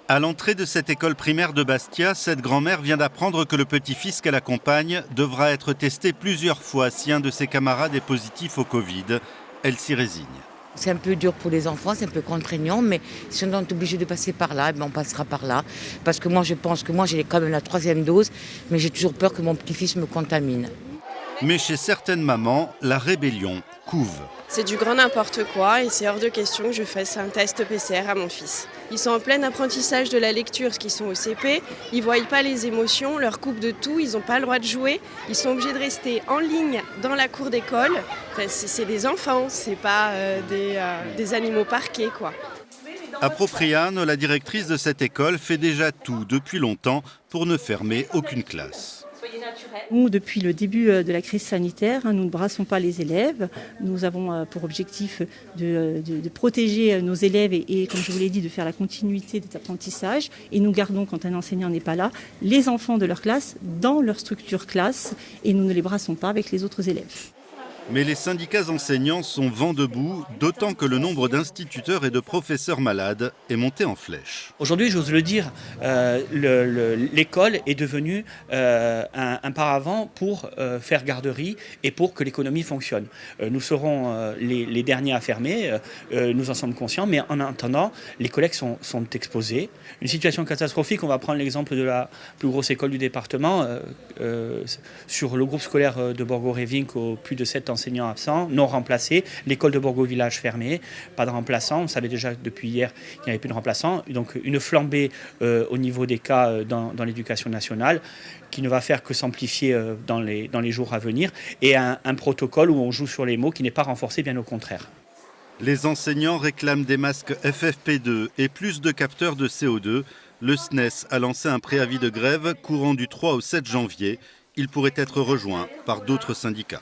À l'entrée de cette école primaire de Bastia, cette grand-mère vient d'apprendre que le petit-fils qu'elle accompagne devra être testé plusieurs fois si un de ses camarades est positif au Covid. Elle s'y résigne. C'est un peu dur pour les enfants, c'est un peu contraignant, mais si on est obligé de passer par là, on passera par là. Parce que moi, je pense que moi, j'ai quand même la 3e dose, mais j'ai toujours peur que mon petit-fils me contamine. Mais chez certaines mamans, la rébellion couve. C'est du grand n'importe quoi et c'est hors de question que je fasse un test PCR à mon fils. Ils sont en plein apprentissage de la lecture, ce qui sont au CP. Ils ne voient pas les émotions, on leur coupe de tout, ils n'ont pas le droit de jouer. Ils sont obligés de rester en ligne dans la cour d'école. Enfin, c'est des enfants, c'est pas des animaux parqués, quoi. À Propriane, la directrice de cette école fait déjà tout depuis longtemps pour ne fermer aucune classe. Nous, depuis le début de la crise sanitaire, nous ne brassons pas les élèves. Nous avons pour objectif de protéger nos élèves et, comme je vous l'ai dit, de faire la continuité des apprentissages. Et nous gardons, quand un enseignant n'est pas là, les enfants de leur classe dans leur structure classe et nous ne les brassons pas avec les autres élèves. Mais les syndicats enseignants sont vent debout, d'autant que le nombre d'instituteurs et de professeurs malades est monté en flèche. Aujourd'hui, j'ose le dire, l'école est devenue un paravent pour faire garderie et pour que l'économie fonctionne. Nous serons les derniers à fermer, nous en sommes conscients, mais en attendant, les collègues sont exposés. Une situation catastrophique, on va prendre l'exemple de la plus grosse école du département. Sur le groupe scolaire de Borgo-Révinck, plus de 7 enseignants absents, non remplacés, l'école de Borgo-Village fermée, pas de remplaçants, on savait déjà depuis hier qu'il n'y avait plus de remplaçants, donc une flambée au niveau des cas dans l'éducation nationale qui ne va faire que s'amplifier dans les jours à venir, et un protocole où on joue sur les mots qui n'est pas renforcé, bien au contraire. Les enseignants réclament des masques FFP2 et plus de capteurs de CO2. Le SNES a lancé un préavis de grève courant du 3 au 7 janvier. Il pourrait être rejoint par d'autres syndicats.